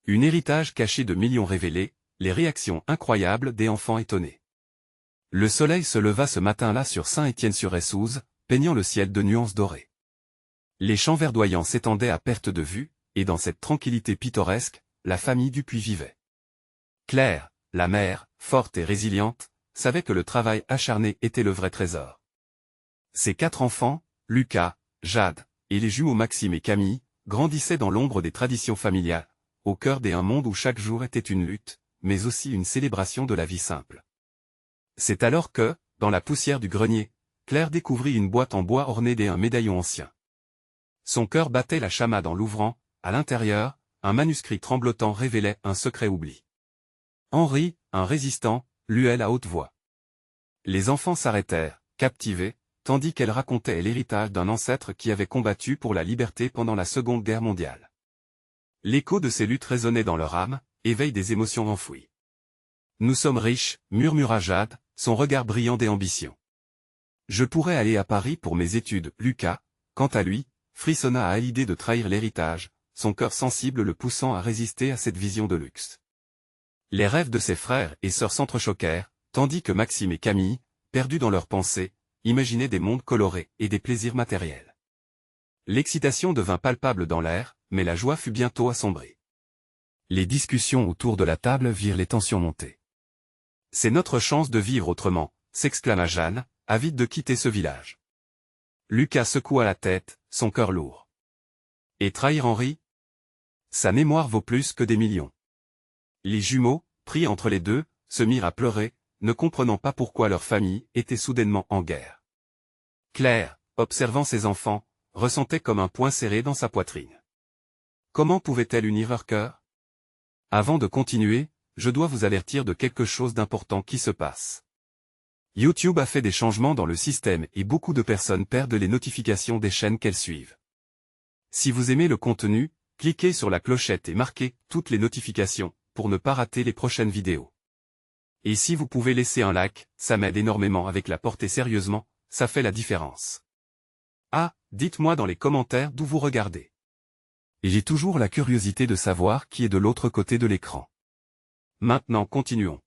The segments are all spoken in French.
Un héritage caché de millions révélé, les réactions incroyables des enfants étonnés. Le soleil se leva ce matin-là sur Saint-Étienne-sur-Essouze, peignant le ciel de nuances dorées. Les champs verdoyants s'étendaient à perte de vue, et dans cette tranquillité pittoresque, la famille Dupuis vivait. Claire, la mère, forte et résiliente, savait que le travail acharné était le vrai trésor. Ses 4 enfants, Lucas, Jade, et les jumeaux Maxime et Camille, grandissaient dans l'ombre des traditions familiales, au cœur d'un monde où chaque jour était une lutte, mais aussi une célébration de la vie simple. C'est alors que, dans la poussière du grenier, Claire découvrit une boîte en bois ornée d'un médaillon ancien. Son cœur battait la chamade en l'ouvrant, à l'intérieur, un manuscrit tremblotant révélait un secret oubli. Henri, un résistant, luait à haute voix. Les enfants s'arrêtèrent, captivés, tandis qu'elle racontait l'héritage d'un ancêtre qui avait combattu pour la liberté pendant la Seconde Guerre mondiale. L'écho de ces luttes résonnait dans leur âme, éveil des émotions enfouies. Nous sommes riches, murmura Jade, son regard brillant d'ambition. Je pourrais aller à Paris pour mes études. Lucas, quant à lui, frissonna à l'idée de trahir l'héritage, son cœur sensible le poussant à résister à cette vision de luxe. Les rêves de ses frères et sœurs s'entrechoquèrent, tandis que Maxime et Camille, perdus dans leurs pensées, imaginaient des mondes colorés et des plaisirs matériels. L'excitation devint palpable dans l'air, mais la joie fut bientôt assombrie. Les discussions autour de la table virent les tensions monter. « C'est notre chance de vivre autrement », s'exclama Jeanne, avide de quitter ce village. Lucas secoua la tête, son cœur lourd. Et trahir Henri? Sa mémoire vaut plus que des millions. Les jumeaux, pris entre les deux, se mirent à pleurer, ne comprenant pas pourquoi leur famille était soudainement en guerre. Claire, observant ses enfants, ressentait comme un poing serré dans sa poitrine. Comment pouvait-elle unir leurs cœurs? Avant de continuer, je dois vous avertir de quelque chose d'important qui se passe. YouTube a fait des changements dans le système et beaucoup de personnes perdent les notifications des chaînes qu'elles suivent. Si vous aimez le contenu, cliquez sur la clochette et marquez « Toutes les notifications » pour ne pas rater les prochaines vidéos. Et si vous pouvez laisser un like, ça m'aide énormément avec la portée sérieusement, ça fait la différence. Ah, dites-moi dans les commentaires d'où vous regardez. Et j'ai toujours la curiosité de savoir qui est de l'autre côté de l'écran. Maintenant continuons.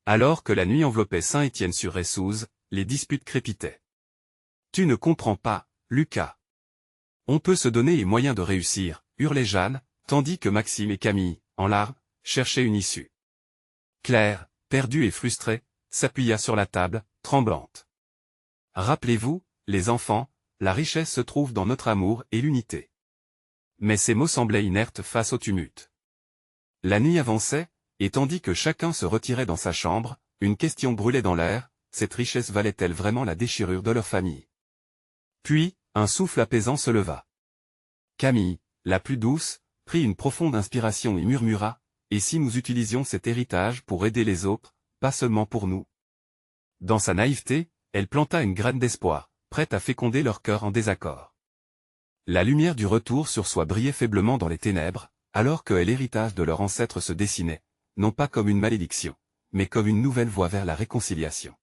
Alors que la nuit enveloppait Saint-Étienne-sur-Essouze, les disputes crépitaient. Tu ne comprends pas, Lucas. On peut se donner les moyens de réussir, hurlait Jeanne, tandis que Maxime et Camille, en larmes, cherchaient une issue. Claire, perdue et frustrée, s'appuya sur la table, tremblante. Rappelez-vous, les enfants, la richesse se trouve dans notre amour et l'unité. Mais ces mots semblaient inertes face au tumulte. La nuit avançait, et tandis que chacun se retirait dans sa chambre, une question brûlait dans l'air, cette richesse valait-elle vraiment la déchirure de leur famille? Puis, un souffle apaisant se leva. Camille, la plus douce, prit une profonde inspiration et murmura, « Et si nous utilisions cet héritage pour aider les autres, pas seulement pour nous ?» Dans sa naïveté, elle planta une graine d'espoir, prête à féconder leur cœur en désaccord. La lumière du retour sur soi brillait faiblement dans les ténèbres, alors que l'héritage de leur ancêtre se dessinait, non pas comme une malédiction, mais comme une nouvelle voie vers la réconciliation.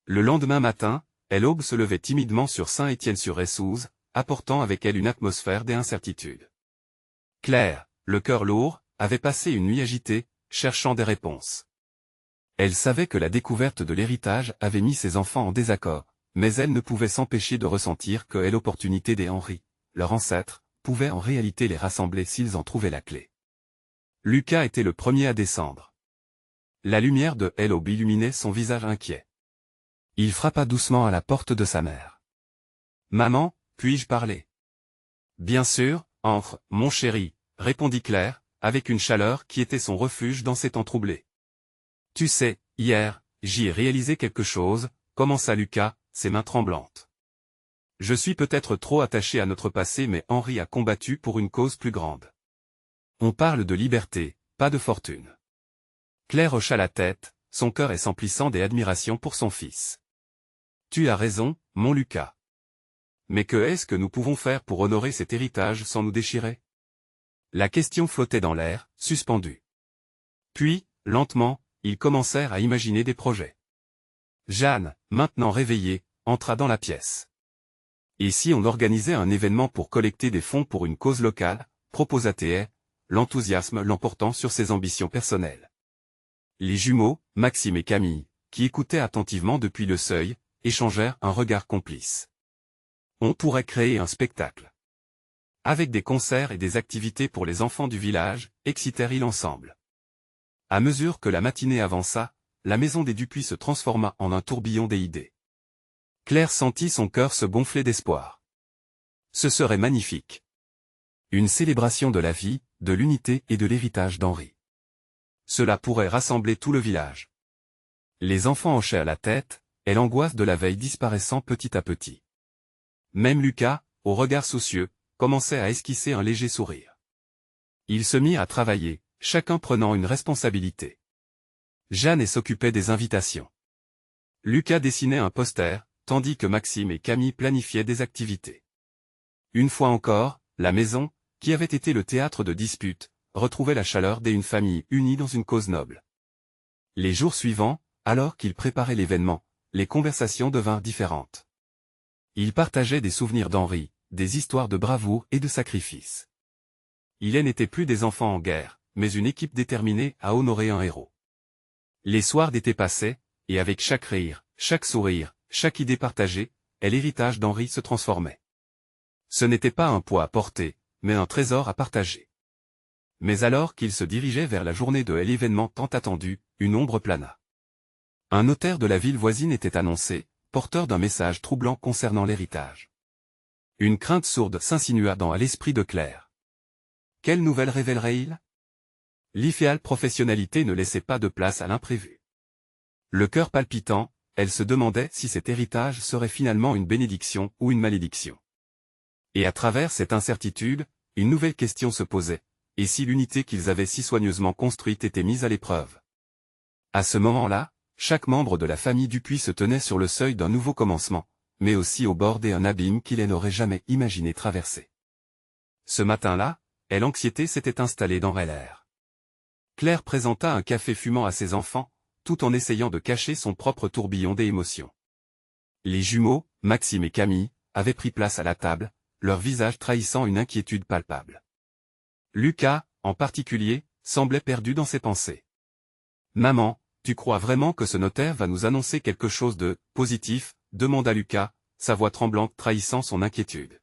Le lendemain matin, l'aube se levait timidement sur Saint-Étienne-sur-Essouze, apportant avec elle une atmosphère d'incertitude. Claire, le cœur lourd, avait passé une nuit agitée, cherchant des réponses. Elle savait que la découverte de l'héritage avait mis ses enfants en désaccord, mais elle ne pouvait s'empêcher de ressentir que l'opportunité des Henri, leur ancêtre, pouvait en réalité les rassembler s'ils en trouvaient la clé. Lucas était le premier à descendre. La lumière de l'aube illuminait son visage inquiet. Il frappa doucement à la porte de sa mère. « Maman, puis-je parler ?»« Bien sûr, entre, mon chéri, » répondit Claire, avec une chaleur qui était son refuge dans ces temps troublés. « Tu sais, hier, j'y ai réalisé quelque chose, » commença Lucas, ses mains tremblantes. « Je suis peut-être trop attaché à notre passé mais Henri a combattu pour une cause plus grande. On parle de liberté, pas de fortune. » Claire hocha la tête, son cœur s'emplissant d'admiration pour son fils. « Tu as raison, mon Lucas. Mais que est-ce que nous pouvons faire pour honorer cet héritage sans nous déchirer ?» La question flottait dans l'air, suspendue. Puis, lentement, ils commencèrent à imaginer des projets. Jeanne, maintenant réveillée, entra dans la pièce. « Et si on organisait un événement pour collecter des fonds pour une cause locale ?» proposa-t-elle, l'enthousiasme l'emportant sur ses ambitions personnelles. Les jumeaux, Maxime et Camille, qui écoutaient attentivement depuis le seuil, échangèrent un regard complice. On pourrait créer un spectacle. Avec des concerts et des activités pour les enfants du village, excitèrent-ils ensemble. À mesure que la matinée avança, la maison des Dupuis se transforma en un tourbillon des idées. Claire sentit son cœur se gonfler d'espoir. Ce serait magnifique. Une célébration de la vie, de l'unité et de l'héritage d'Henri. Cela pourrait rassembler tout le village. Les enfants hochèrent la tête, et l'angoisse de la veille disparaissant petit à petit. Même Lucas, au regard soucieux, commençait à esquisser un léger sourire. Ils se mirent à travailler, chacun prenant une responsabilité. Jeanne s'occupait des invitations. Lucas dessinait un poster, tandis que Maxime et Camille planifiaient des activités. Une fois encore, la maison, qui avait été le théâtre de disputes, retrouvait la chaleur d'une famille unie dans une cause noble. Les jours suivants, alors qu'ils préparaient l'événement, les conversations devinrent différentes. Ils partageaient des souvenirs d'Henri, des histoires de bravoure et de sacrifice. Ils n'étaient plus des enfants en guerre, mais une équipe déterminée à honorer un héros. Les soirs d'été passaient, et avec chaque rire, chaque sourire, chaque idée partagée, l'héritage d'Henri se transformait. Ce n'était pas un poids à porter, mais un trésor à partager. Mais alors qu'ils se dirigeaient vers la journée de l'événement tant attendu, une ombre plana. Un notaire de la ville voisine était annoncé, porteur d'un message troublant concernant l'héritage. Une crainte sourde s'insinua dans l'esprit de Claire. Quelle nouvelle révélerait-il? L'idéale professionnalité ne laissait pas de place à l'imprévu. Le cœur palpitant, elle se demandait si cet héritage serait finalement une bénédiction ou une malédiction. Et à travers cette incertitude, une nouvelle question se posait, et si l'unité qu'ils avaient si soigneusement construite était mise à l'épreuve? À ce moment-là, chaque membre de la famille Dupuis se tenait sur le seuil d'un nouveau commencement, mais aussi au bord d'un abîme qu'il n'aurait jamais imaginé traverser. Ce matin-là, l'anxiété s'était installée dans l'air. Claire présenta un café fumant à ses enfants, tout en essayant de cacher son propre tourbillon d'émotions. Les jumeaux, Maxime et Camille, avaient pris place à la table, leur visage trahissant une inquiétude palpable. Lucas, en particulier, semblait perdu dans ses pensées. « Maman, tu crois vraiment que ce notaire va nous annoncer quelque chose de positif ?» demanda Lucas, sa voix tremblante trahissant son inquiétude.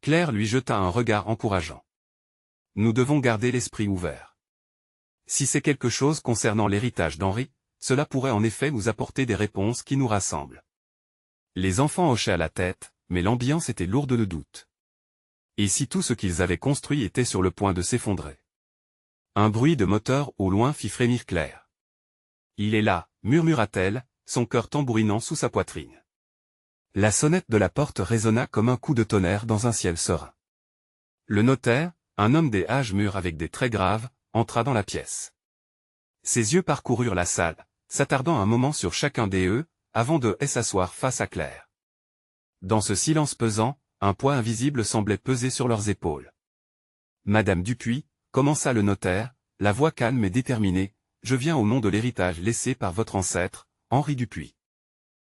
Claire lui jeta un regard encourageant. « Nous devons garder l'esprit ouvert. Si c'est quelque chose concernant l'héritage d'Henri, cela pourrait en effet nous apporter des réponses qui nous rassemblent. » Les enfants hochèrent la tête, mais l'ambiance était lourde de doute. Et si tout ce qu'ils avaient construit était sur le point de s'effondrer? Un bruit de moteur au loin fit frémir Claire. « Il est là, murmura-t-elle, son cœur tambourinant sous sa poitrine. La sonnette de la porte résonna comme un coup de tonnerre dans un ciel serein. Le notaire, un homme des âges mûrs avec des traits graves, entra dans la pièce. Ses yeux parcoururent la salle, s'attardant un moment sur chacun d'eux, avant de s'asseoir face à Claire. Dans ce silence pesant, un poids invisible semblait peser sur leurs épaules. « Madame Dupuis, » commença le notaire, la voix calme et déterminée, « je viens au nom de l'héritage laissé par votre ancêtre, Henri Dupuis. »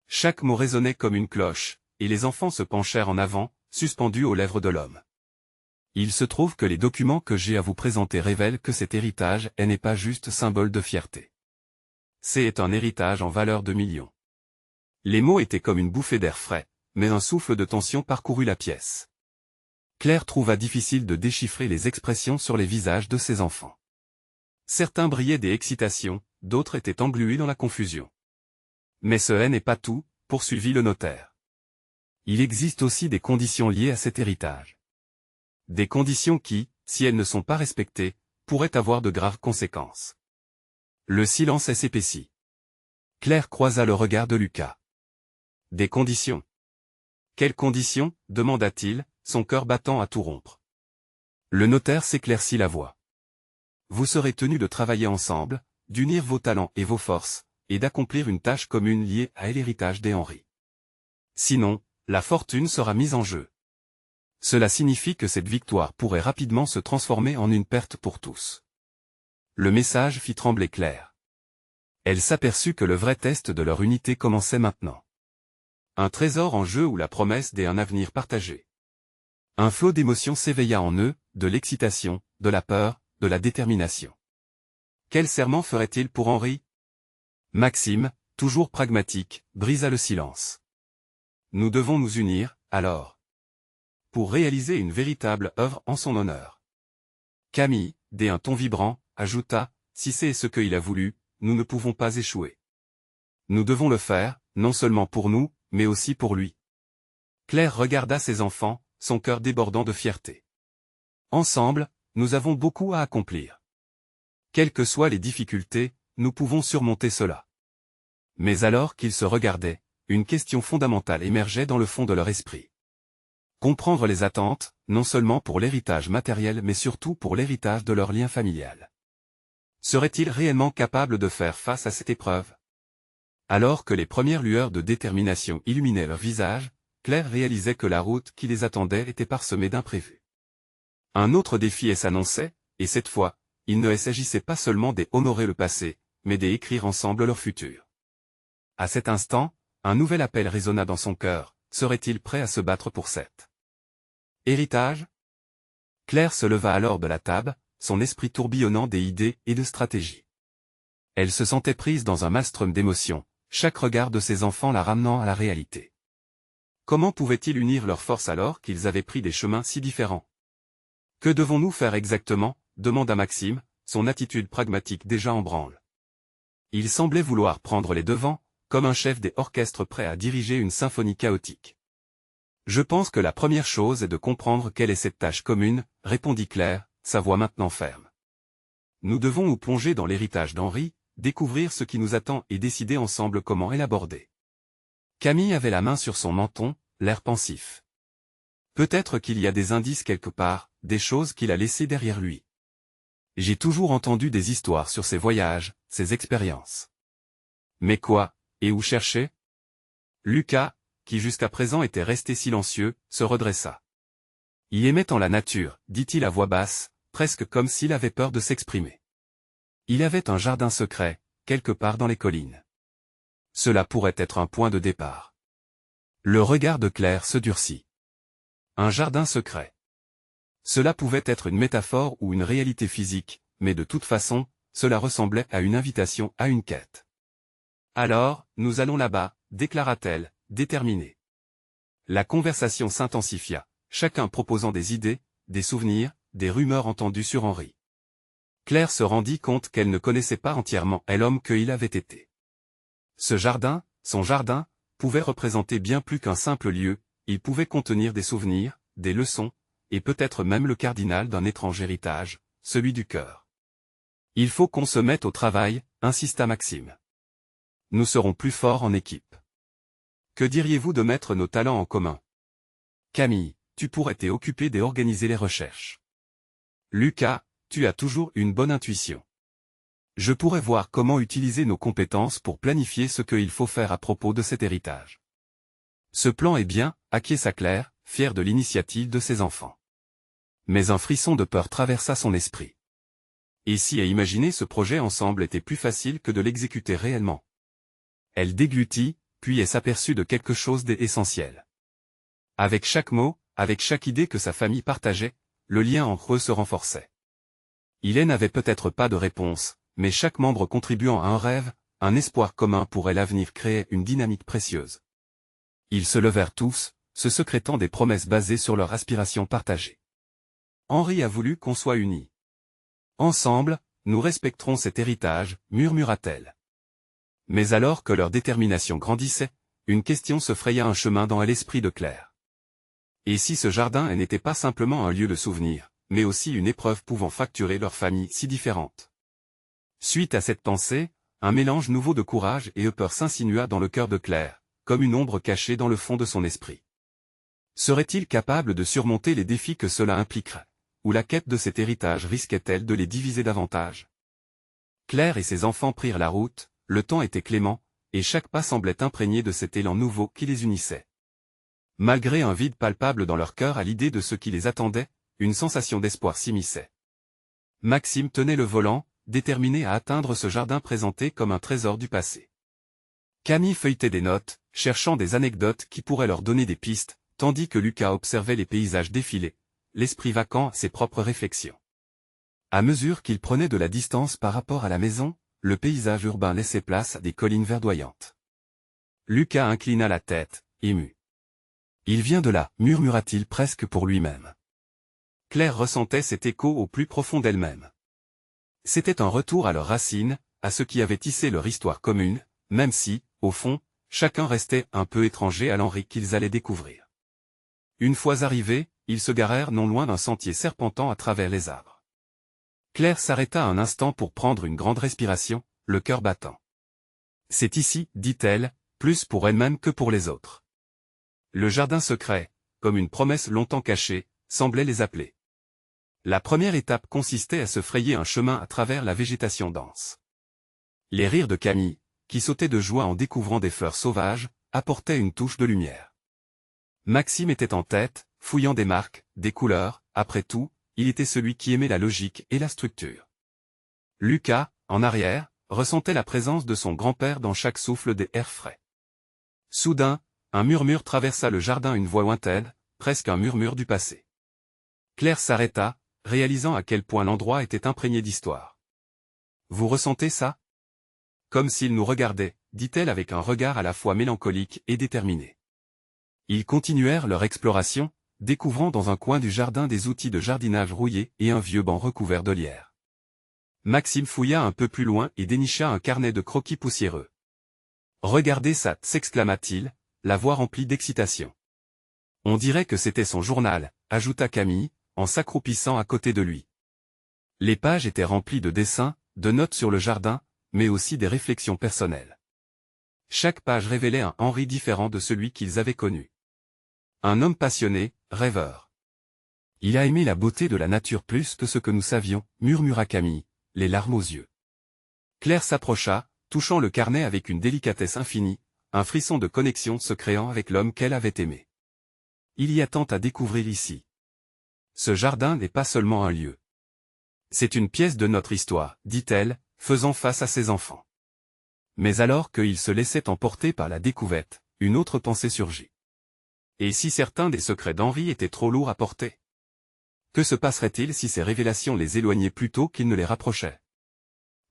Chaque mot résonnait comme une cloche, et les enfants se penchèrent en avant, suspendus aux lèvres de l'homme. « Il se trouve que les documents que j'ai à vous présenter révèlent que cet héritage n'est pas juste symbole de fierté. C'est un héritage en valeur de millions. » Les mots étaient comme une bouffée d'air frais, mais un souffle de tension parcourut la pièce. Claire trouva difficile de déchiffrer les expressions sur les visages de ses enfants. Certains brillaient d'excitation, d'autres étaient englués dans la confusion. Mais ce n'est pas tout, poursuivit le notaire. Il existe aussi des conditions liées à cet héritage. Des conditions qui, si elles ne sont pas respectées, pourraient avoir de graves conséquences. Le silence s'épaissit. Claire croisa le regard de Lucas. Des conditions. Quelles conditions, demanda-t-il, son cœur battant à tout rompre. Le notaire s'éclaircit la voix. Vous serez tenus de travailler ensemble, d'unir vos talents et vos forces, et d'accomplir une tâche commune liée à l'héritage des Henri. Sinon, la fortune sera mise en jeu. Cela signifie que cette victoire pourrait rapidement se transformer en une perte pour tous. Le message fit trembler Claire. Elle s'aperçut que le vrai test de leur unité commençait maintenant. Un trésor en jeu ou la promesse d'un avenir partagé. Un flot d'émotions s'éveilla en eux, de l'excitation, de la peur, de la détermination. Quel serment ferait-il pour Henri? Maxime, toujours pragmatique, brisa le silence. Nous devons nous unir, alors, pour réaliser une véritable œuvre en son honneur. Camille, d'un ton vibrant, ajouta, si c'est ce qu'il a voulu, nous ne pouvons pas échouer. Nous devons le faire, non seulement pour nous, mais aussi pour lui. Claire regarda ses enfants, son cœur débordant de fierté. Ensemble, nous avons beaucoup à accomplir. Quelles que soient les difficultés, nous pouvons surmonter cela. Mais alors qu'ils se regardaient, une question fondamentale émergeait dans le fond de leur esprit. Comprendre les attentes, non seulement pour l'héritage matériel mais surtout pour l'héritage de leur lien familial. Seraient-ils réellement capables de faire face à cette épreuve? Alors que les premières lueurs de détermination illuminaient leur visage, Claire réalisait que la route qui les attendait était parsemée d'imprévus. Un autre défi s'annonçait, et cette fois, il ne s'agissait pas seulement d'honorer le passé, mais d'écrire ensemble leur futur. À cet instant, un nouvel appel résonna dans son cœur, serait-il prêt à se battre pour cet héritage? Claire se leva alors de la table, son esprit tourbillonnant des idées et de stratégies. Elle se sentait prise dans un maelstrom d'émotions, chaque regard de ses enfants la ramenant à la réalité. Comment pouvaient-ils unir leurs forces alors qu'ils avaient pris des chemins si différents? Que devons-nous faire exactement? Demanda Maxime, son attitude pragmatique déjà en branle. Il semblait vouloir prendre les devants, comme un chef des orchestres prêt à diriger une symphonie chaotique. Je pense que la première chose est de comprendre quelle est cette tâche commune, répondit Claire, sa voix maintenant ferme. Nous devons nous plonger dans l'héritage d'Henri, découvrir ce qui nous attend et décider ensemble comment l'aborder. Camille avait la main sur son menton, l'air pensif. Peut-être qu'il y a des indices quelque part, des choses qu'il a laissées derrière lui. J'ai toujours entendu des histoires sur ses voyages, ses expériences. Mais quoi, et où chercher? Lucas, qui jusqu'à présent était resté silencieux, se redressa. Il aimait tant la nature, dit-il à voix basse, presque comme s'il avait peur de s'exprimer. Il avait un jardin secret, quelque part dans les collines. Cela pourrait être un point de départ. Le regard de Claire se durcit. Un jardin secret. Cela pouvait être une métaphore ou une réalité physique, mais de toute façon, cela ressemblait à une invitation à une quête. Alors, nous allons là-bas, déclara-t-elle, déterminée. La conversation s'intensifia, chacun proposant des idées, des souvenirs, des rumeurs entendues sur Henri. Claire se rendit compte qu'elle ne connaissait pas entièrement l'homme qu'il avait été. Ce jardin, son jardin, pouvait représenter bien plus qu'un simple lieu, il pouvait contenir des souvenirs, des leçons, et peut-être même le cardinal d'un étrange héritage, celui du cœur. Il faut qu'on se mette au travail, insista Maxime. Nous serons plus forts en équipe. Que diriez-vous de mettre nos talents en commun? Camille, tu pourrais t'occuper d'organiser les recherches. Lucas, tu as toujours une bonne intuition. Je pourrais voir comment utiliser nos compétences pour planifier ce qu'il faut faire à propos de cet héritage. Ce plan est bien, acquiesça Claire, fière de l'initiative de ses enfants. Mais un frisson de peur traversa son esprit. Et si à imaginer ce projet ensemble était plus facile que de l'exécuter réellement? Elle déglutit, puis elle s'aperçut de quelque chose d'essentiel. Avec chaque mot, avec chaque idée que sa famille partageait, le lien entre eux se renforçait. Il n'avait peut-être pas de réponse, mais chaque membre contribuant à un rêve, un espoir commun pourrait l'avenir créer une dynamique précieuse. Ils se levèrent tous, se secrétant des promesses basées sur leur aspiration partagée. Henri a voulu qu'on soit unis. Ensemble, nous respecterons cet héritage, murmura-t-elle. Mais alors que leur détermination grandissait, une question se fraya un chemin dans l'esprit de Claire. Et si ce jardin n'était pas simplement un lieu de souvenir, mais aussi une épreuve pouvant fracturer leur famille si différente? Suite à cette pensée, un mélange nouveau de courage et de peur s'insinua dans le cœur de Claire, comme une ombre cachée dans le fond de son esprit. Serait-il capable de surmonter les défis que cela impliquerait, ou la quête de cet héritage risquait-elle de les diviser davantage? Claire et ses enfants prirent la route, le temps était clément, et chaque pas semblait imprégné de cet élan nouveau qui les unissait. Malgré un vide palpable dans leur cœur à l'idée de ce qui les attendait, une sensation d'espoir s'immisçait. Maxime tenait le volant, déterminé à atteindre ce jardin présenté comme un trésor du passé. Camille feuilletait des notes, cherchant des anecdotes qui pourraient leur donner des pistes, tandis que Lucas observait les paysages défiler, l'esprit vacant à ses propres réflexions. À mesure qu'il prenait de la distance par rapport à la maison, le paysage urbain laissait place à des collines verdoyantes. Lucas inclina la tête, ému. Il vient de là, murmura-t-il presque pour lui-même. Claire ressentait cet écho au plus profond d'elle-même. C'était un retour à leurs racines, à ce qui avait tissé leur histoire commune, même si, au fond, chacun restait un peu étranger à l'Henri qu'ils allaient découvrir. Une fois arrivés, ils se garèrent non loin d'un sentier serpentant à travers les arbres. Claire s'arrêta un instant pour prendre une grande respiration, le cœur battant. C'est ici, dit-elle, plus pour elle-même que pour les autres. Le jardin secret, comme une promesse longtemps cachée, semblait les appeler. La première étape consistait à se frayer un chemin à travers la végétation dense. Les rires de Camille, qui sautait de joie en découvrant des fleurs sauvages, apportaient une touche de lumière. Maxime était en tête, fouillant des marques, des couleurs, après tout, il était celui qui aimait la logique et la structure. Lucas, en arrière, ressentait la présence de son grand-père dans chaque souffle des airs frais. Soudain, un murmure traversa le jardin, une voix lointaine, presque un murmure du passé. Claire s'arrêta, réalisant à quel point l'endroit était imprégné d'histoire. « Vous ressentez ça ?» Comme s'il nous regardait, dit-elle avec un regard à la fois mélancolique et déterminé. Ils continuèrent leur exploration, découvrant dans un coin du jardin des outils de jardinage rouillés et un vieux banc recouvert de lierre. Maxime fouilla un peu plus loin et dénicha un carnet de croquis poussiéreux. « Regardez ça !» s'exclama-t-il, la voix remplie d'excitation. On dirait que c'était son journal, ajouta Camille, en s'accroupissant à côté de lui. Les pages étaient remplies de dessins, de notes sur le jardin, mais aussi des réflexions personnelles. Chaque page révélait un Henri différent de celui qu'ils avaient connu. Un homme passionné, rêveur. Il a aimé la beauté de la nature plus que ce que nous savions, murmura Camille, les larmes aux yeux. Claire s'approcha, touchant le carnet avec une délicatesse infinie, un frisson de connexion se créant avec l'homme qu'elle avait aimé. Il y a tant à découvrir ici. Ce jardin n'est pas seulement un lieu. C'est une pièce de notre histoire, dit-elle, faisant face à ses enfants. Mais alors qu'ils se laissaient emporter par la découverte, une autre pensée surgit. Et si certains des secrets d'Henri étaient trop lourds à porter? Que se passerait-il si ces révélations les éloignaient plutôt qu'ils ne les rapprochaient?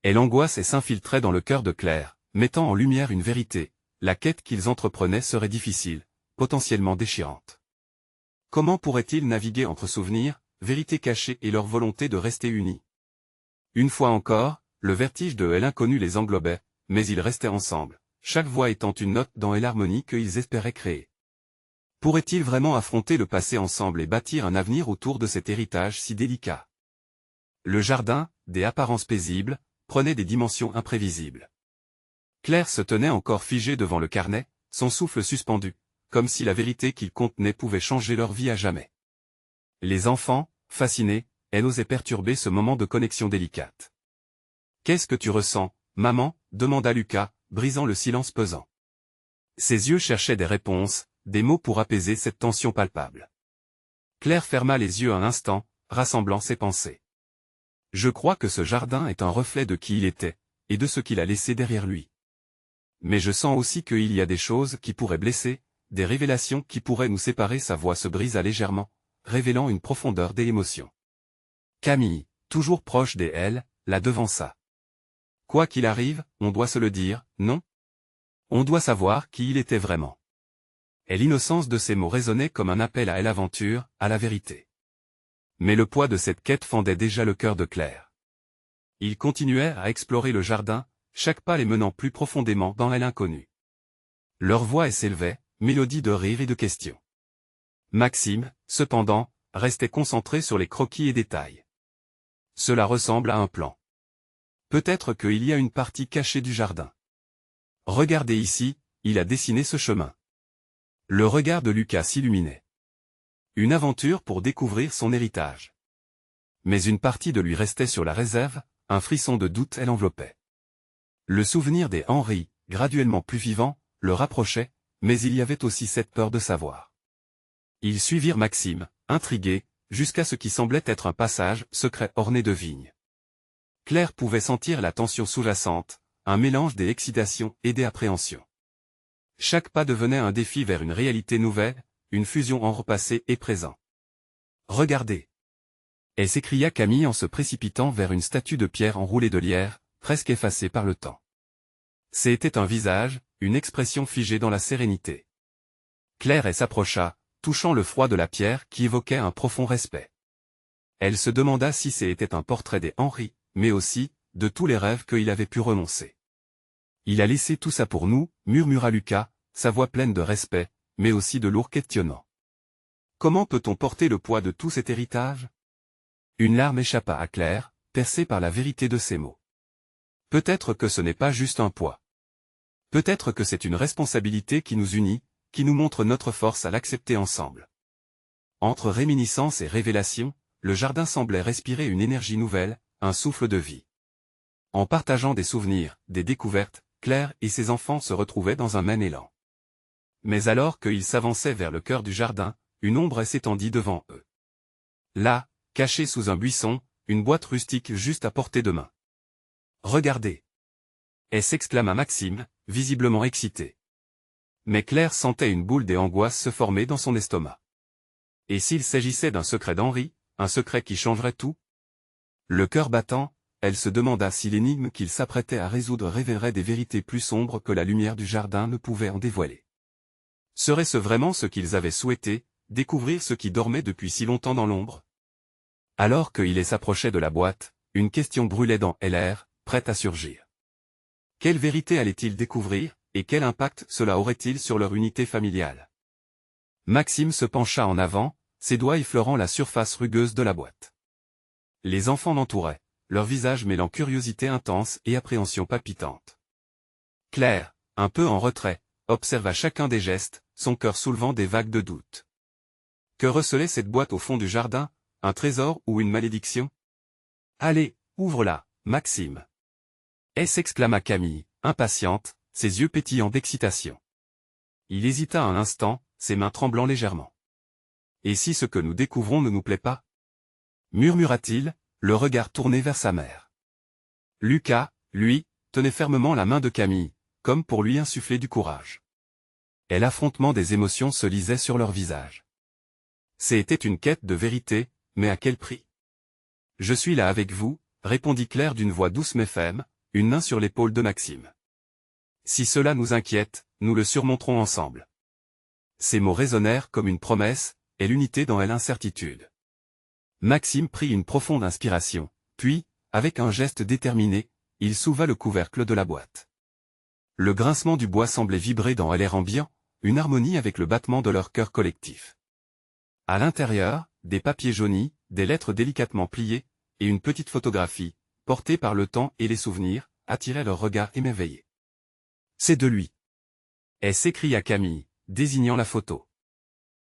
Et l'angoisse s'infiltrait dans le cœur de Claire, mettant en lumière une vérité, la quête qu'ils entreprenaient serait difficile, potentiellement déchirante. Comment pourraient-ils naviguer entre souvenirs, vérités cachées et leur volonté de rester unis? Une fois encore, le vertige de l'inconnu les englobait, mais ils restaient ensemble, chaque voix étant une note dans l'harmonie qu'ils espéraient créer. Pourraient-ils vraiment affronter le passé ensemble et bâtir un avenir autour de cet héritage si délicat? Le jardin, des apparences paisibles, prenait des dimensions imprévisibles. Claire se tenait encore figée devant le carnet, son souffle suspendu, comme si la vérité qu'il contenait pouvait changer leur vie à jamais. Les enfants, fascinés, elle osait perturber ce moment de connexion délicate. « Qu'est-ce que tu ressens, maman ?» demanda Lucas, brisant le silence pesant. Ses yeux cherchaient des réponses, des mots pour apaiser cette tension palpable. Claire ferma les yeux un instant, rassemblant ses pensées. « Je crois que ce jardin est un reflet de qui il était, et de ce qu'il a laissé derrière lui. Mais je sens aussi qu'il y a des choses qui pourraient blesser, des révélations qui pourraient nous séparer. » Sa voix se brisa légèrement, révélant une profondeur des émotions. Camille, toujours proche d'elle, la devança. « Quoi qu'il arrive, on doit se le dire, non? On doit savoir qui il était vraiment. » Et l'innocence de ces mots résonnait comme un appel à l'aventure, à la vérité. Mais le poids de cette quête fendait déjà le cœur de Claire. Ils continuèrent à explorer le jardin, chaque pas les menant plus profondément dans l'inconnu. Leur voix s'élevait, mélodie de rire et de questions. Maxime, cependant, restait concentré sur les croquis et détails. Cela ressemble à un plan. Peut-être qu'il y a une partie cachée du jardin. Regardez ici, il a dessiné ce chemin. Le regard de Lucas s'illuminait. Une aventure pour découvrir son héritage. Mais une partie de lui restait sur la réserve, un frisson de doute l'enveloppait. Le souvenir des Henri, graduellement plus vivant, le rapprochait, mais il y avait aussi cette peur de savoir. Ils suivirent Maxime, intrigués, jusqu'à ce qui semblait être un passage secret orné de vignes. Claire pouvait sentir la tension sous-jacente, un mélange des excitations et des appréhensions. Chaque pas devenait un défi vers une réalité nouvelle, une fusion entre passé et présent. « Regardez ! s'écria Camille en se précipitant vers une statue de pierre enroulée de lierre, presque effacée par le temps. C'était un visage, une expression figée dans la sérénité. Claire s'approcha, touchant le froid de la pierre qui évoquait un profond respect. Elle se demanda si c'était un portrait des Henri, mais aussi, de tous les rêves qu'il avait pu renoncer. Il a laissé tout ça pour nous, murmura Lucas, sa voix pleine de respect, mais aussi de lourds questionnements. Comment peut-on porter le poids de tout cet héritage? Une larme échappa à Claire, percée par la vérité de ces mots. Peut-être que ce n'est pas juste un poids. Peut-être que c'est une responsabilité qui nous unit, qui nous montre notre force à l'accepter ensemble. Entre réminiscence et révélation, le jardin semblait respirer une énergie nouvelle, un souffle de vie. En partageant des souvenirs, des découvertes, Claire et ses enfants se retrouvaient dans un même élan. Mais alors qu'ils s'avançaient vers le cœur du jardin, une ombre s'étendit devant eux. Là, cachée sous un buisson, une boîte rustique juste à portée de main. « Regardez !» s'exclama Maxime, visiblement excité. Mais Claire sentait une boule d'angoisse se former dans son estomac. Et s'il s'agissait d'un secret d'Henri, un secret qui changerait tout? Le cœur battant, elle se demanda si l'énigme qu'il s'apprêtait à résoudre révélerait des vérités plus sombres que la lumière du jardin ne pouvait en dévoiler. Serait-ce vraiment ce qu'ils avaient souhaité, découvrir ce qui dormait depuis si longtemps dans l'ombre? Alors qu'il s'approchait de la boîte, une question brûlait dans l'air, prête à surgir. Quelle vérité allait-il découvrir, et quel impact cela aurait-il sur leur unité familiale? Maxime se pencha en avant, ses doigts effleurant la surface rugueuse de la boîte. Les enfants l'entouraient, leur visage mêlant curiosité intense et appréhension palpitante. Claire, un peu en retrait, observa chacun des gestes, son cœur soulevant des vagues de doute. Que recelait cette boîte au fond du jardin, un trésor ou une malédiction? Allez, ouvre-la, Maxime. S'exclama Camille, impatiente, ses yeux pétillants d'excitation. Il hésita un instant, ses mains tremblant légèrement. Et si ce que nous découvrons ne nous plaît pas? Murmura-t-il, le regard tourné vers sa mère. Lucas, lui, tenait fermement la main de Camille, comme pour lui insuffler du courage. Et l'affrontement des émotions se lisait sur leur visage. C'était une quête de vérité, mais à quel prix? Je suis là avec vous, répondit Claire d'une voix douce mais ferme, une main sur l'épaule de Maxime. Si cela nous inquiète, nous le surmonterons ensemble. Ces mots résonnèrent comme une promesse, et l'unité dans l'incertitude. Maxime prit une profonde inspiration, puis, avec un geste déterminé, il souleva le couvercle de la boîte. Le grincement du bois semblait vibrer dans l'air ambiant, une harmonie avec le battement de leur cœur collectif. À l'intérieur, des papiers jaunis, des lettres délicatement pliées, et une petite photographie, portée par le temps et les souvenirs, attiraient leur regard émerveillé. C'est de lui. S'écria Camille, désignant la photo.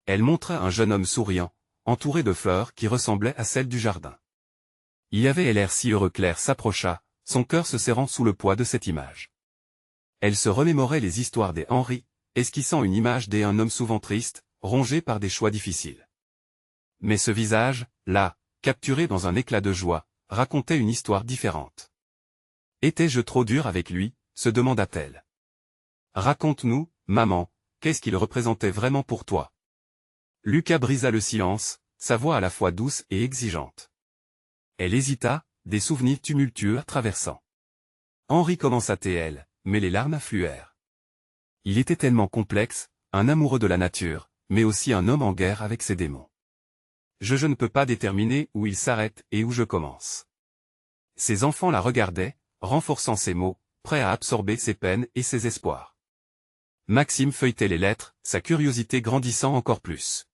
Elle montrait un jeune homme souriant, entouré de fleurs qui ressemblaient à celles du jardin. Il avait l'air si heureux. Claire s'approcha, son cœur se serrant sous le poids de cette image. Elle se remémorait les histoires des Henri, esquissant une image d'un homme souvent triste, rongé par des choix difficiles. Mais ce visage, là, capturé dans un éclat de joie, racontait une histoire différente. Étais-je trop dur avec lui, se demanda-t-elle. Raconte-nous, maman, qu'est-ce qu'il représentait vraiment pour toi? Lucas brisa le silence, sa voix à la fois douce et exigeante. Elle hésita, des souvenirs tumultueux traversant. Henri commença-t-elle, mais les larmes affluèrent. Il était tellement complexe, un amoureux de la nature, mais aussi un homme en guerre avec ses démons. Je ne peux pas déterminer où il s'arrête et où je commence. Ses enfants la regardaient, renforçant ses mots, prêts à absorber ses peines et ses espoirs. Maxime feuilletait les lettres, sa curiosité grandissant encore plus.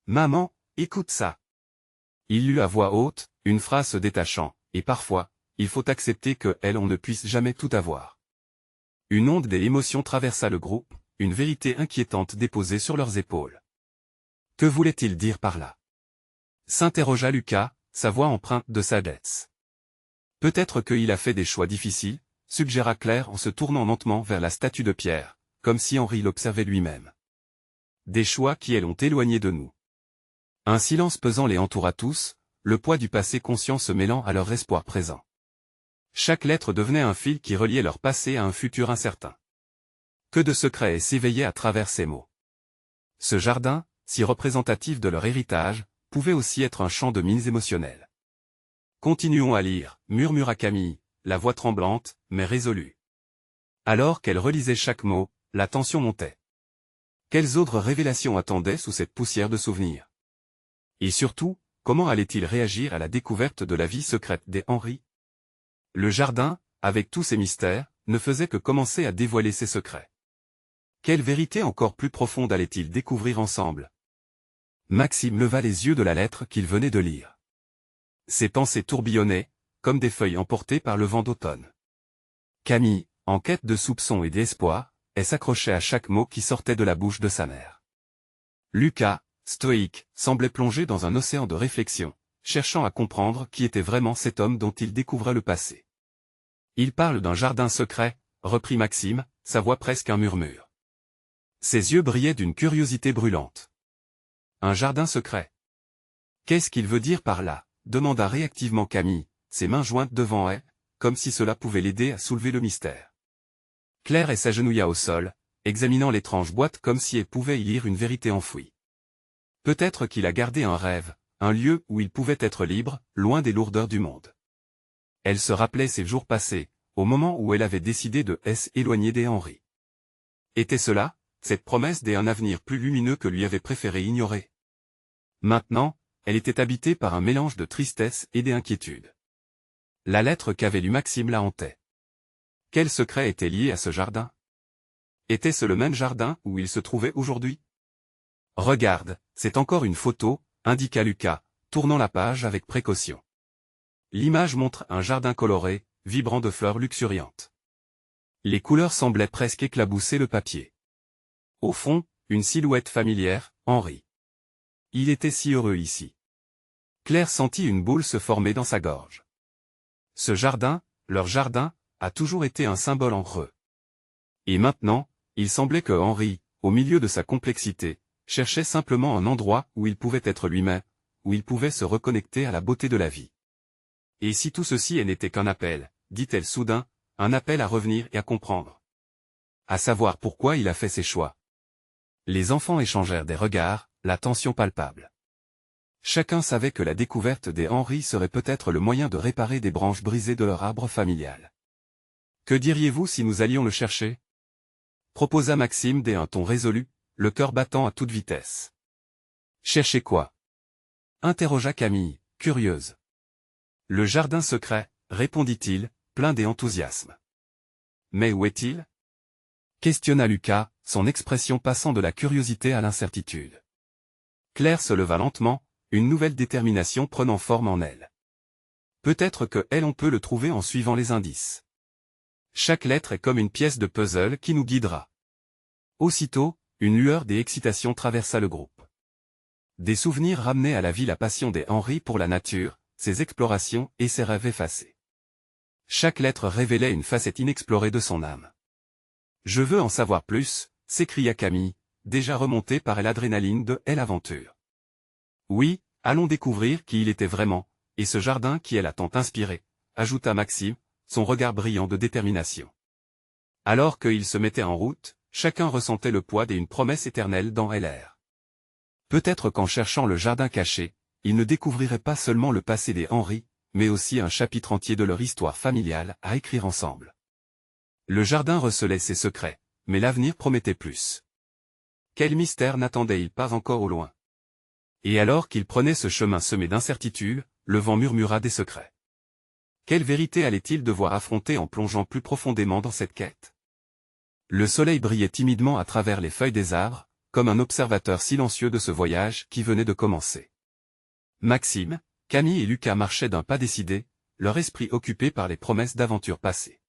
« Maman, écoute ça !» Il lut à voix haute, une phrase se détachant, et parfois, il faut accepter que on ne puisse jamais tout avoir. Une onde d'émotions traversa le groupe, une vérité inquiétante déposée sur leurs épaules. Que voulait-il dire par là? S'interrogea Lucas, sa voix empreinte de sagesse. Peut-être qu'il a fait des choix difficiles, suggéra Claire en se tournant lentement vers la statue de pierre, comme si Henri l'observait lui-même. Des choix qui l'ont éloigné de nous. Un silence pesant les entoura tous, le poids du passé conscient se mêlant à leur espoir présent. Chaque lettre devenait un fil qui reliait leur passé à un futur incertain. Que de secrets s'éveillaient à travers ces mots. Ce jardin, si représentatif de leur héritage, pouvait aussi être un chant de mines émotionnelles. Continuons à lire, murmura Camille, la voix tremblante, mais résolue. Alors qu'elle relisait chaque mot, la tension montait. Quelles autres révélations attendaient sous cette poussière de souvenirs? Et surtout, comment allait-il réagir à la découverte de la vie secrète des Henry? Le jardin, avec tous ses mystères, ne faisait que commencer à dévoiler ses secrets. Quelle vérité encore plus profonde allaient-ils découvrir ensemble? Maxime leva les yeux de la lettre qu'il venait de lire. Ses pensées tourbillonnaient, comme des feuilles emportées par le vent d'automne. Camille, en quête de soupçons et d'espoir, elle s'accrochait à chaque mot qui sortait de la bouche de sa mère. Lucas, stoïque, semblait plongé dans un océan de réflexion, cherchant à comprendre qui était vraiment cet homme dont il découvrait le passé. Il parle d'un jardin secret, reprit Maxime, sa voix presque un murmure. Ses yeux brillaient d'une curiosité brûlante. Un jardin secret. Qu'est-ce qu'il veut dire par là? Demanda réactivement Camille, ses mains jointes devant elle, comme si cela pouvait l'aider à soulever le mystère. Claire s'agenouilla au sol, examinant l'étrange boîte comme si elle pouvait y lire une vérité enfouie. Peut-être qu'il a gardé un rêve, un lieu où il pouvait être libre, loin des lourdeurs du monde. Elle se rappelait ses jours passés, au moment où elle avait décidé de s'éloigner des Henry. Était cela, cette promesse d'un avenir plus lumineux que lui avait préféré ignorer? Maintenant, elle était habitée par un mélange de tristesse et d'inquiétude. La lettre qu'avait lue Maxime la hantait. Quel secret était lié à ce jardin? Était-ce le même jardin où il se trouvait aujourd'hui? Regarde, c'est encore une photo, indiqua Lucas, tournant la page avec précaution. L'image montre un jardin coloré, vibrant de fleurs luxuriantes. Les couleurs semblaient presque éclabousser le papier. Au fond, une silhouette familière, Henry. Il était si heureux ici. Claire sentit une boule se former dans sa gorge. Ce jardin, leur jardin, a toujours été un symbole entre eux. Et maintenant, il semblait que Henry, au milieu de sa complexité, cherchait simplement un endroit où il pouvait être lui-même, où il pouvait se reconnecter à la beauté de la vie. Et si tout ceci n'était qu'un appel, dit-elle soudain, un appel à revenir et à comprendre. À savoir pourquoi il a fait ses choix. Les enfants échangèrent des regards, la tension palpable. Chacun savait que la découverte des Henry serait peut-être le moyen de réparer des branches brisées de leur arbre familial. Que diriez-vous si nous allions le chercher? Proposa Maxime d'un ton résolu, le cœur battant à toute vitesse. Chercher quoi? Interrogea Camille, curieuse. Le jardin secret, répondit-il, plein d'enthousiasme. Mais où est-il? Questionna Lucas, son expression passant de la curiosité à l'incertitude. Claire se leva lentement, une nouvelle détermination prenant forme en elle. Peut-être que on peut le trouver en suivant les indices. Chaque lettre est comme une pièce de puzzle qui nous guidera. Aussitôt, une lueur d'excitation traversa le groupe. Des souvenirs ramenaient à la vie la passion des Henry pour la nature, ses explorations et ses rêves effacés. Chaque lettre révélait une facette inexplorée de son âme. Je veux en savoir plus, s'écria Camille, déjà remontée par l'adrénaline de l'aventure. Oui, allons découvrir qui il était vraiment, et ce jardin qui l'a tant inspiré, ajouta Maxime, son regard brillant de détermination. Alors qu'ils se mettaient en route, chacun ressentait le poids d'une promesse éternelle dans l'air. Peut-être qu'en cherchant le jardin caché, ils ne découvriraient pas seulement le passé des Henry, mais aussi un chapitre entier de leur histoire familiale à écrire ensemble. Le jardin recelait ses secrets, mais l'avenir promettait plus. Quel mystère n'attendait-il pas encore au loin? Et alors qu'ils prenaient ce chemin semé d'incertitudes, le vent murmura des secrets. Quelle vérité allait-il devoir affronter en plongeant plus profondément dans cette quête? Le soleil brillait timidement à travers les feuilles des arbres, comme un observateur silencieux de ce voyage qui venait de commencer. Maxime, Camille et Lucas marchaient d'un pas décidé, leur esprit occupé par les promesses d'aventures passées.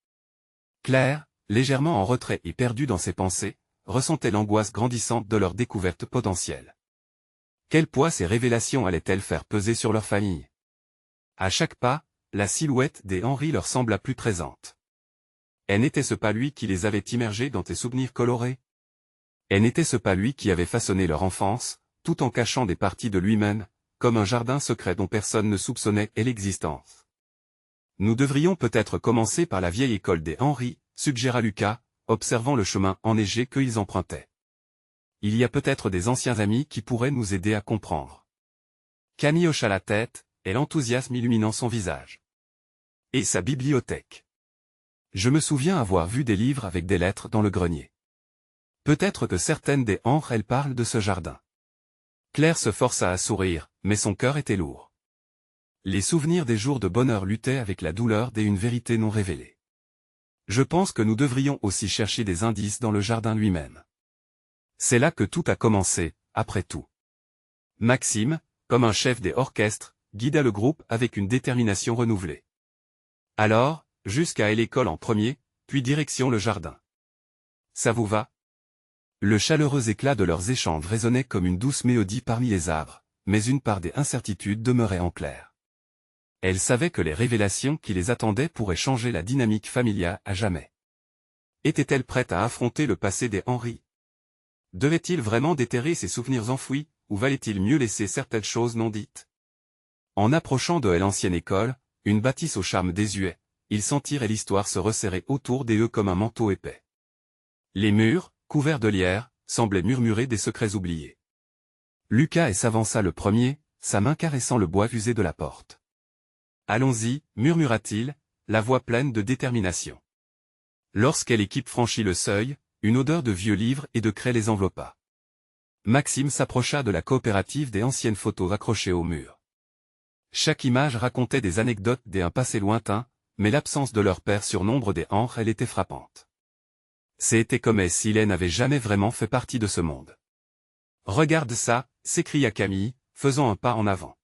Claire, légèrement en retrait et perdue dans ses pensées, ressentait l'angoisse grandissante de leur découverte potentielle. Quel poids ces révélations allaient-elles faire peser sur leur famille? À chaque pas, la silhouette des Henry leur sembla plus présente. N'était-ce pas lui qui les avait immergés dans des souvenirs colorés? N'était-ce pas lui qui avait façonné leur enfance, tout en cachant des parties de lui-même, comme un jardin secret dont personne ne soupçonnait l'existence? Nous devrions peut-être commencer par la vieille école des Henry, suggéra Lucas, observant le chemin enneigé qu'ils empruntaient. Il y a peut-être des anciens amis qui pourraient nous aider à comprendre. Camille hocha la tête, et l'enthousiasme illuminant son visage. Et sa bibliothèque. Je me souviens avoir vu des livres avec des lettres dans le grenier. Peut-être que certaines des encres elles parlent de ce jardin. Claire se força à sourire, mais son cœur était lourd. Les souvenirs des jours de bonheur luttaient avec la douleur d'une vérité non révélée. Je pense que nous devrions aussi chercher des indices dans le jardin lui-même. C'est là que tout a commencé, après tout. Maxime, comme un chef des orchestres, guida le groupe avec une détermination renouvelée. Alors, jusqu'à l'école en premier, puis direction le jardin. Ça vous va? Le chaleureux éclat de leurs échanges résonnait comme une douce mélodie parmi les arbres, mais une part des incertitudes demeurait en Claire. Elle savait que les révélations qui les attendaient pourraient changer la dynamique familiale à jamais. Était-elle prête à affronter le passé des Henry? Devait-il vraiment déterrer ses souvenirs enfouis, ou valait-il mieux laisser certaines choses non dites? En approchant de l'ancienne école, une bâtisse au charme désuet, ils sentirent l'histoire se resserrer autour d'eux comme un manteau épais. Les murs, couverts de lierre, semblaient murmurer des secrets oubliés. Lucas s'avança le premier, sa main caressant le bois usé de la porte. « Allons-y » murmura-t-il, la voix pleine de détermination. Lorsqu'elle équipe franchit le seuil, une odeur de vieux livres et de craie les enveloppa. Maxime s'approcha de la coopérative des anciennes photos accrochées au mur. Chaque image racontait des anecdotes d'un passé lointain, mais l'absence de leur père sur nombre des encres elle était frappante. C'était comme si elle n'avait jamais vraiment fait partie de ce monde. « Regarde ça » s'écria Camille, faisant un pas en avant.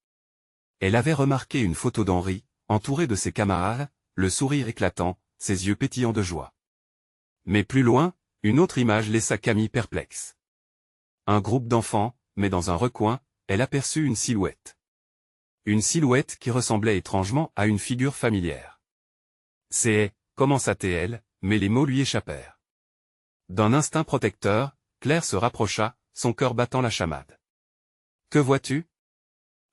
Elle avait remarqué une photo d'Henri, entouré de ses camarades, le sourire éclatant, ses yeux pétillants de joie. Mais plus loin, une autre image laissa Camille perplexe. Un groupe d'enfants, mais dans un recoin, elle aperçut une silhouette. Une silhouette qui ressemblait étrangement à une figure familière. « C'est » commença-t-elle, mais les mots lui échappèrent. D'un instinct protecteur, Claire se rapprocha, son cœur battant la chamade. « Que vois-tu »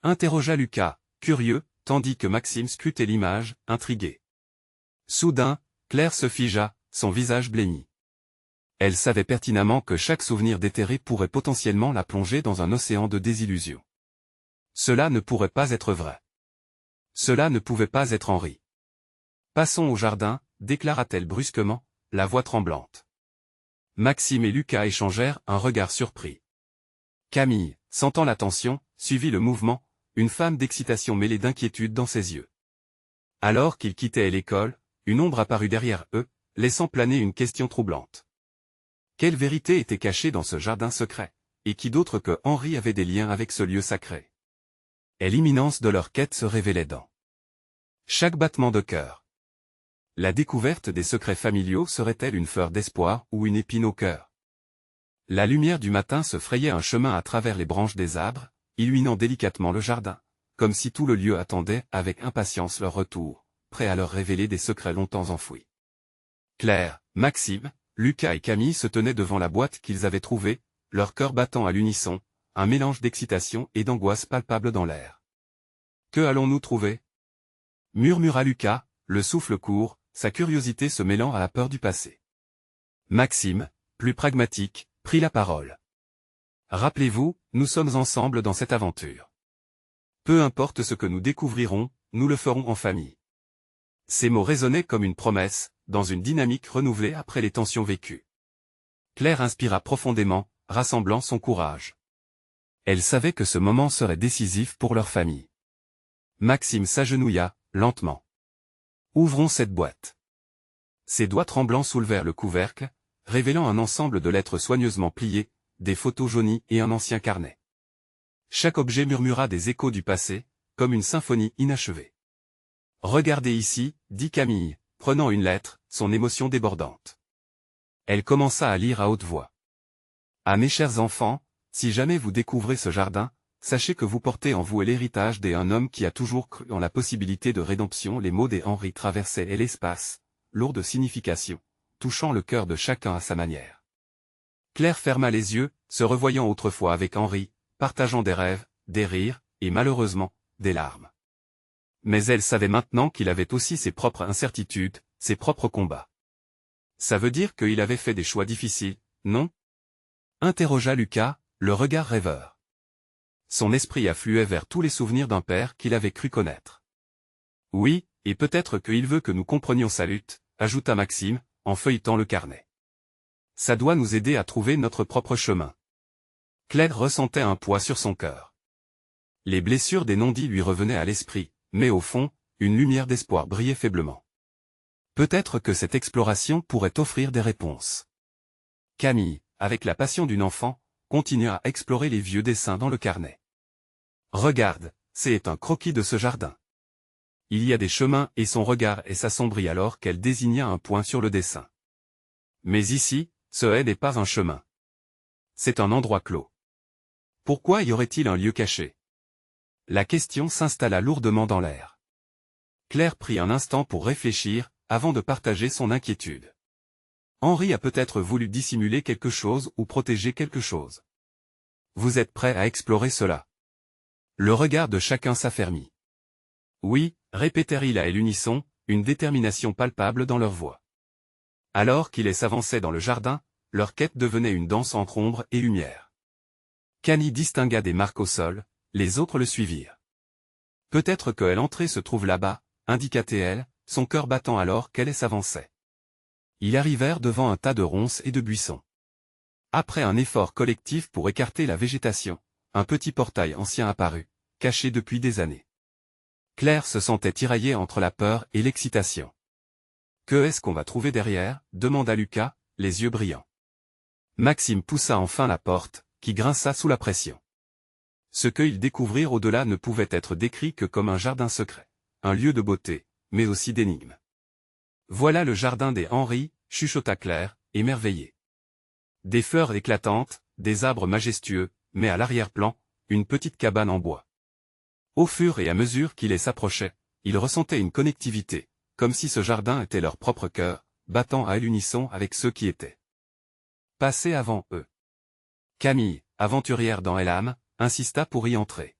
interrogea Lucas, curieux, tandis que Maxime scrutait l'image, intrigué. Soudain, Claire se figea, son visage blêmi. Elle savait pertinemment que chaque souvenir déterré pourrait potentiellement la plonger dans un océan de désillusions. Cela ne pourrait pas être vrai. Cela ne pouvait pas être Henri. « Passons au jardin » déclara-t-elle brusquement, la voix tremblante. Maxime et Lucas échangèrent un regard surpris. Camille, sentant la tension, suivit le mouvement, une femme d'excitation mêlée d'inquiétude dans ses yeux. Alors qu'ils quittaient l'école, une ombre apparut derrière eux, laissant planer une question troublante. Quelle vérité était cachée dans ce jardin secret, et qui d'autre que Henri avait des liens avec ce lieu sacré? Et l'imminence de leur quête se révélait dans chaque battement de cœur. La découverte des secrets familiaux serait-elle une fleur d'espoir ou une épine au cœur? La lumière du matin se frayait un chemin à travers les branches des arbres, illuminant délicatement le jardin, comme si tout le lieu attendait avec impatience leur retour, prêt à leur révéler des secrets longtemps enfouis. Claire, Maxime, Lucas et Camille se tenaient devant la boîte qu'ils avaient trouvée, leur cœur battant à l'unisson, un mélange d'excitation et d'angoisse palpable dans l'air. « Que allons-nous trouver » murmura Lucas, le souffle court, sa curiosité se mêlant à la peur du passé. Maxime, plus pragmatique, prit la parole. « Rappelez-vous, nous sommes ensemble dans cette aventure. Peu importe ce que nous découvrirons, nous le ferons en famille. » Ces mots résonnaient comme une promesse, dans une dynamique renouvelée après les tensions vécues. Claire inspira profondément, rassemblant son courage. Elle savait que ce moment serait décisif pour leur famille. Maxime s'agenouilla, lentement. « Ouvrons cette boîte. » Ses doigts tremblants soulevèrent le couvercle, révélant un ensemble de lettres soigneusement pliées, des photos jaunies et un ancien carnet. Chaque objet murmura des échos du passé, comme une symphonie inachevée. « Regardez ici » dit Camille, prenant une lettre, son émotion débordante. Elle commença à lire à haute voix. « À mes chers enfants, si jamais vous découvrez ce jardin, sachez que vous portez en vous l'héritage d'un homme qui a toujours cru en la possibilité de rédemption. » Les mots des Henri traversaient l'espace, lourds de signification, touchant le cœur de chacun à sa manière. Claire ferma les yeux, se revoyant autrefois avec Henri, partageant des rêves, des rires, et malheureusement, des larmes. Mais elle savait maintenant qu'il avait aussi ses propres incertitudes, ses propres combats. Ça veut dire qu'il avait fait des choix difficiles, non ? Interrogea Lucas, le regard rêveur. Son esprit affluait vers tous les souvenirs d'un père qu'il avait cru connaître. Oui, et peut-être qu'il veut que nous comprenions sa lutte, ajouta Maxime, en feuilletant le carnet. Ça doit nous aider à trouver notre propre chemin. Claire ressentait un poids sur son cœur. Les blessures des non-dits lui revenaient à l'esprit, mais au fond, une lumière d'espoir brillait faiblement. Peut-être que cette exploration pourrait offrir des réponses. Camille, avec la passion d'une enfant, continua à explorer les vieux dessins dans le carnet. Regarde, c'est un croquis de ce jardin. Il y a des chemins et son regard s'assombrit alors qu'elle désigna un point sur le dessin. Mais ici, ce haie n'est pas un chemin. C'est un endroit clos. Pourquoi y aurait-il un lieu caché? La question s'installa lourdement dans l'air. Claire prit un instant pour réfléchir, avant de partager son inquiétude. Henri a peut-être voulu dissimuler quelque chose ou protéger quelque chose. Vous êtes prêts à explorer cela? Le regard de chacun s'affermit. Oui, répétèrent-ils à l'unisson, une détermination palpable dans leur voix. Alors qu'ils s'avançaient dans le jardin, leur quête devenait une danse entre ombre et lumière. Camille distingua des marques au sol, les autres le suivirent. Peut-être que l'entrée se trouve là-bas, indiqua-t-elle, son cœur battant alors qu'elle s'avançait. Ils arrivèrent devant un tas de ronces et de buissons. Après un effort collectif pour écarter la végétation, un petit portail ancien apparut, caché depuis des années. Claire se sentait tiraillée entre la peur et l'excitation. « Que est-ce qu'on va trouver derrière » demanda Lucas, les yeux brillants. Maxime poussa enfin la porte, qui grinça sous la pression. Ce qu'ils découvrirent au-delà ne pouvait être décrit que comme un jardin secret, un lieu de beauté, mais aussi d'énigmes. Voilà le jardin des Henri, chuchota Claire, émerveillée. Des fleurs éclatantes, des arbres majestueux, mais à l'arrière-plan, une petite cabane en bois. Au fur et à mesure qu'ils s'approchaient, ils ressentaient une connectivité, comme si ce jardin était leur propre cœur, battant à l'unisson avec ceux qui étaient passés avant eux. Camille, aventurière dans l'âme, insista pour y entrer.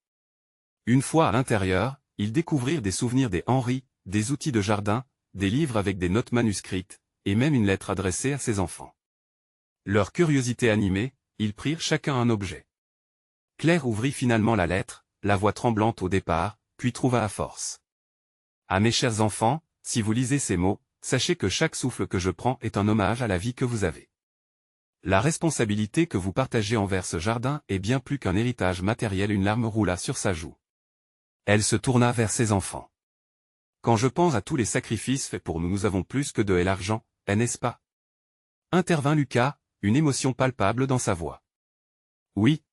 Une fois à l'intérieur, ils découvrirent des souvenirs des Henri, des outils de jardin, des livres avec des notes manuscrites, et même une lettre adressée à ses enfants. Leur curiosité animée, ils prirent chacun un objet. Claire ouvrit finalement la lettre, la voix tremblante au départ, puis trouva à force. « À mes chers enfants, si vous lisez ces mots, sachez que chaque souffle que je prends est un hommage à la vie que vous avez. La responsabilité que vous partagez envers ce jardin est bien plus qu'un héritage matériel. » Une larme roula sur sa joue. Elle se tourna vers ses enfants. « Quand je pense à tous les sacrifices faits pour nous, nous avons plus que de l'argent, n'est-ce pas ?» intervint Lucas, une émotion palpable dans sa voix. « Oui.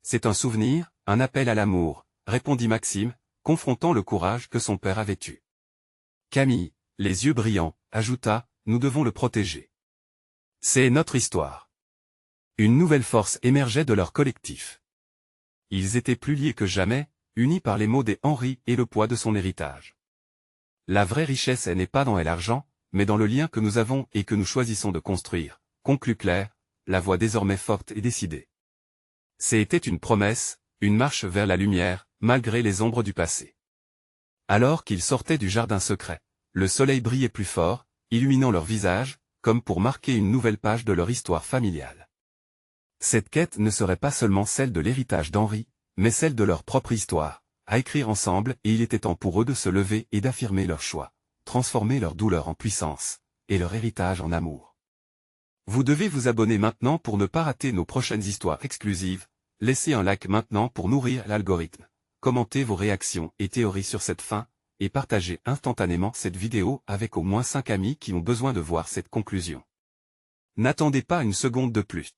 C'est un souvenir, un appel à l'amour, » répondit Maxime, confrontant le courage que son père avait eu. Camille, les yeux brillants, ajouta, « Nous devons le protéger. C'est notre histoire. » Une nouvelle force émergeait de leur collectif. Ils étaient plus liés que jamais, unis par les mots des Henri et le poids de son héritage. La vraie richesse n'est pas dans l'argent, mais dans le lien que nous avons et que nous choisissons de construire, conclut Claire, la voix désormais forte et décidée. C'était une promesse, une marche vers la lumière, malgré les ombres du passé. Alors qu'ils sortaient du jardin secret, le soleil brillait plus fort, illuminant leurs visages, comme pour marquer une nouvelle page de leur histoire familiale. Cette quête ne serait pas seulement celle de l'héritage d'Henri, mais celle de leur propre histoire, à écrire ensemble, et il était temps pour eux de se lever et d'affirmer leur choix, transformer leur douleur en puissance, et leur héritage en amour. Vous devez vous abonner maintenant pour ne pas rater nos prochaines histoires exclusives, laissez un like maintenant pour nourrir l'algorithme, commentez vos réactions et théories sur cette fin, et partagez instantanément cette vidéo avec au moins 5 amis qui ont besoin de voir cette conclusion. N'attendez pas une seconde de plus.